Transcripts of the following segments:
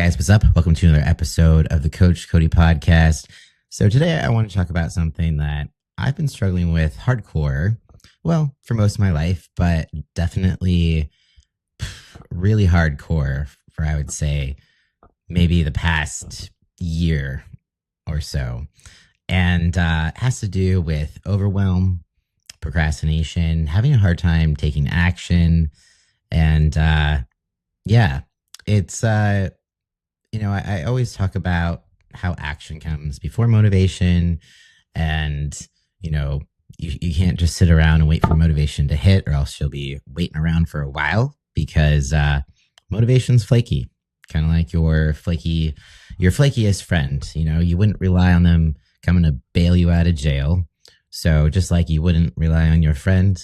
guys, what's up? Welcome to another episode of the Coach Cody Podcast. So today I want to talk about something that I've been struggling with hardcore, well, for most of my life, but definitely really hardcore for, I would say, maybe the past year or so. And it has to do with overwhelm, procrastination, having a hard time taking action. And it's, I always talk about how action comes before motivation. And, you can't just sit around and wait for motivation to hit, or else you'll be waiting around for a while because motivation's flaky, kind of like your flakiest friend. You wouldn't rely on them coming to bail you out of jail. So just like you wouldn't rely on your friend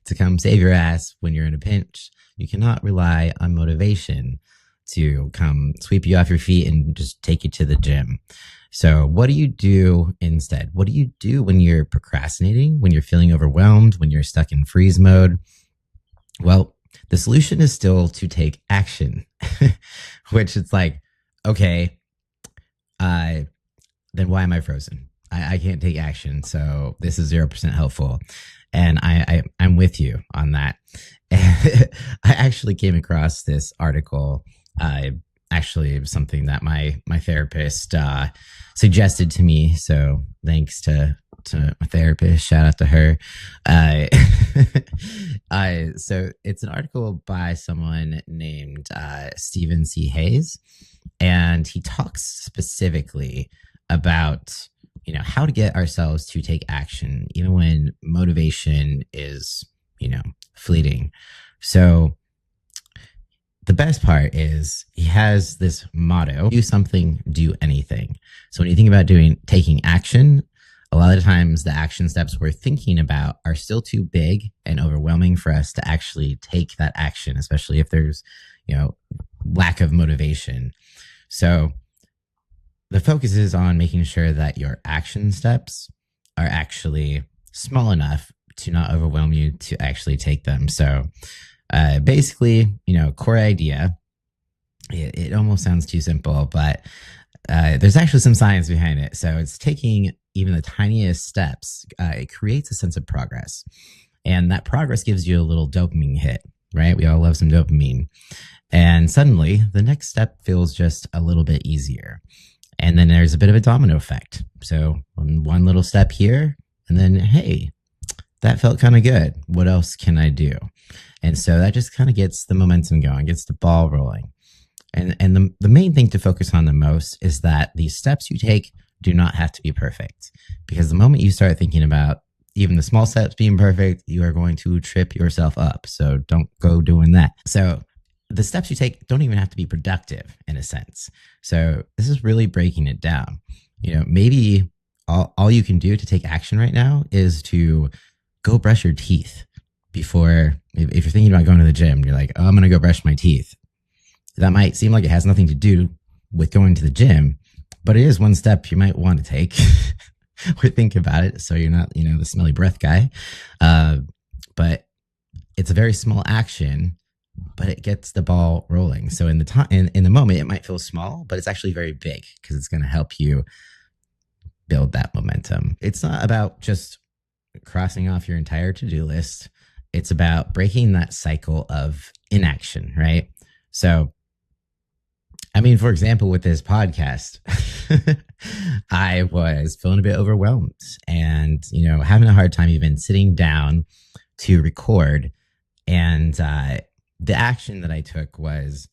to come save your ass when you're in a pinch, you cannot rely on motivation to come sweep you off your feet and just take you to the gym. So what do you do instead? What do you do when you're procrastinating, when you're feeling overwhelmed, when you're stuck in freeze mode? Well, the solution is still to take action, which it's like, okay, then why am I frozen? I can't take action. So this is 0% helpful. And I'm with you on that. I actually came across this article. It was something that my therapist suggested to me. So thanks to my therapist. Shout out to her. So it's an article by someone named Stephen C. Hayes. And he talks specifically about how to get ourselves to take action, even when motivation is, fleeting. So the best part is he has this motto: do something, do anything. So when you think about taking action, a lot of times the action steps we're thinking about are still too big and overwhelming for us to actually take that action, especially if there's, lack of motivation. So the focus is on making sure that your action steps are actually small enough to not overwhelm you to actually take them. So basically, core idea, it almost sounds too simple, but there's actually some science behind it. So it's taking even the tiniest steps. It creates a sense of progress. And that progress gives you a little dopamine hit, right? We all love some dopamine. And suddenly the next step feels just a little bit easier. And then there's a bit of a domino effect. So one little step here, and then, hey, that felt kind of good. What else can I do? And so that just kind of gets the momentum going, gets the ball rolling. And the main thing to focus on the most is that these steps you take do not have to be perfect. Because the moment you start thinking about even the small steps being perfect, you are going to trip yourself up. So don't go doing that. So the steps you take don't even have to be productive in a sense. So this is really breaking it down. Maybe all you can do to take action right now is to go brush your teeth before, if you're thinking about going to the gym, you're like, oh, I'm going to go brush my teeth. That might seem like it has nothing to do with going to the gym, but it is one step you might want to take or think about it. So you're not, the smelly breath guy. But it's a very small action, but it gets the ball rolling. So in the moment, it might feel small, but it's actually very big because it's going to help you build that momentum. It's not about just crossing off your entire to-do list. It's about breaking that cycle of inaction, right? So, for example, with this podcast, I was feeling a bit overwhelmed and, having a hard time even sitting down to record. And the action that I took was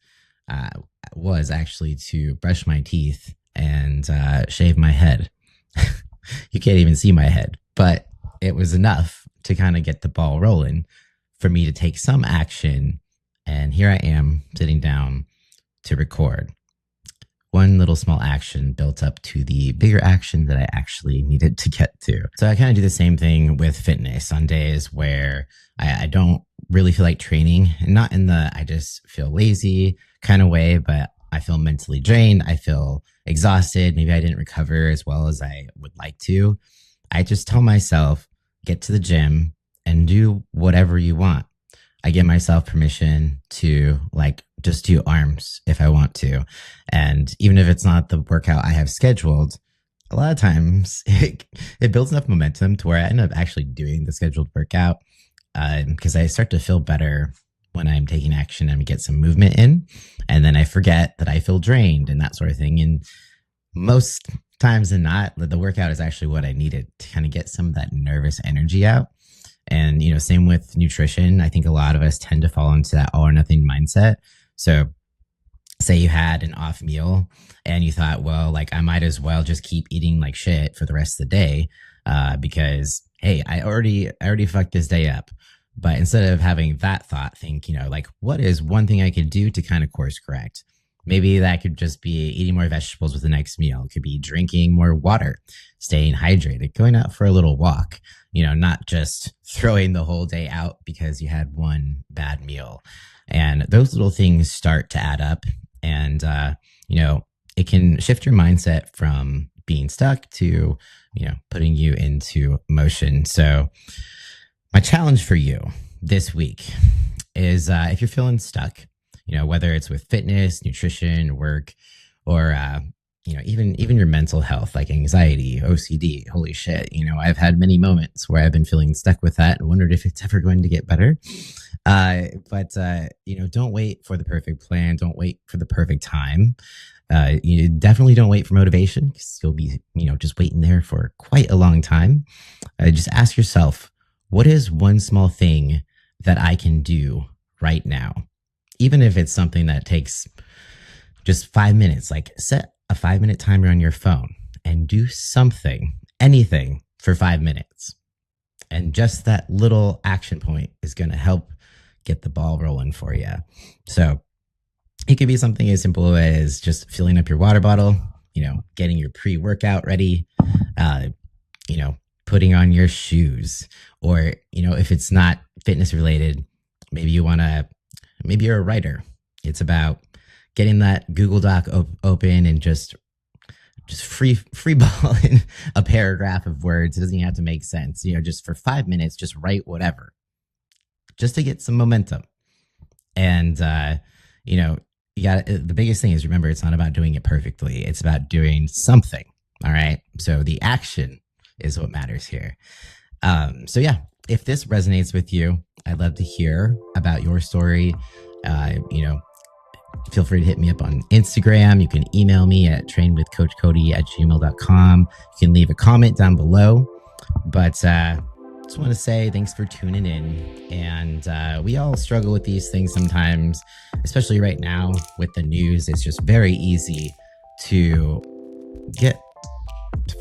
actually to brush my teeth and shave my head. You can't even see my head, but it was enough to kind of get the ball rolling for me to take some action. And here I am sitting down to record. One little small action built up to the bigger action that I actually needed to get to. So I kind of do the same thing with fitness on days where I don't really feel like training, and not in the I just feel lazy kind of way, but I feel mentally drained. I feel exhausted. Maybe I didn't recover as well as I would like to. I just tell myself, get to the gym and do whatever you want. I give myself permission to like just do arms if I want to. And even if it's not the workout I have scheduled, a lot of times it builds enough momentum to where I end up actually doing the scheduled workout because I start to feel better when I'm taking action and get some movement in. And then I forget that I feel drained and that sort of thing. And most times than not, the workout is actually what I needed to kind of get some of that nervous energy out. And, same with nutrition. I think a lot of us tend to fall into that all or nothing mindset. So say you had an off meal and you thought, well, like I might as well just keep eating like shit for the rest of the day because, hey, I already fucked this day up. But instead of having that thought, think, like what is one thing I could do to kind of course correct? Maybe that could just be eating more vegetables with the next meal. It could be drinking more water, staying hydrated, going out for a little walk, not just throwing the whole day out because you had one bad meal. And those little things start to add up and, it can shift your mindset from being stuck to, putting you into motion. So my challenge for you this week is if you're feeling stuck, whether it's with fitness, nutrition, work, or, even your mental health, like anxiety, OCD, holy shit. I've had many moments where I've been feeling stuck with that and wondered if it's ever going to get better. But don't wait for the perfect plan. Don't wait for the perfect time. You definitely don't wait for motivation because you'll be, just waiting there for quite a long time. Just ask yourself, what is one small thing that I can do right now? Even if it's something that takes just 5 minutes, like set a 5-minute timer on your phone and do something, anything for 5 minutes. And just that little action point is going to help get the ball rolling for you. So it could be something as simple as just filling up your water bottle, getting your pre-workout ready, putting on your shoes, or, if it's not fitness related, maybe you're a writer. It's about getting that Google Doc open and just free balling a paragraph of words. It doesn't even have to make sense. Just for 5 minutes, just write whatever, just to get some momentum. And, you got the biggest thing is remember, it's not about doing it perfectly. It's about doing something. All right. So the action is what matters here. So yeah, if this resonates with you, I'd love to hear about your story. Feel free to hit me up on Instagram. You can email me at trainwithcoachcody@gmail.com. You can leave a comment down below. But just want to say thanks for tuning in. And we all struggle with these things sometimes, especially right now with the news. It's just very easy to get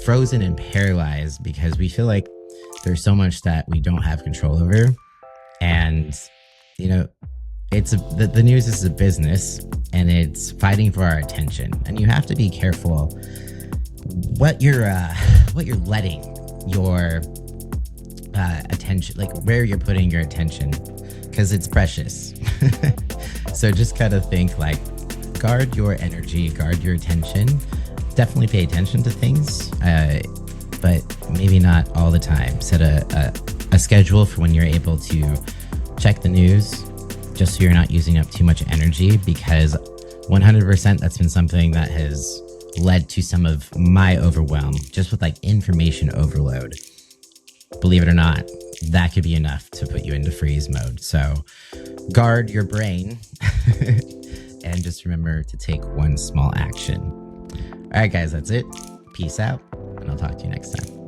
frozen and paralyzed because we feel like there's so much that we don't have control over. And, the news is a business and it's fighting for our attention. And you have to be careful what you're letting your attention, like where you're putting your attention, because it's precious. So just kind of think like, guard your energy, guard your attention. Definitely pay attention to things, but maybe not all the time. Set a schedule for when you're able to check the news, just so you're not using up too much energy, because 100% that's been something that has led to some of my overwhelm, just with like information overload. Believe it or not, that could be enough to put you into freeze mode. So guard your brain and just remember to take one small action. All right, guys, that's it. Peace out, and I'll talk to you next time.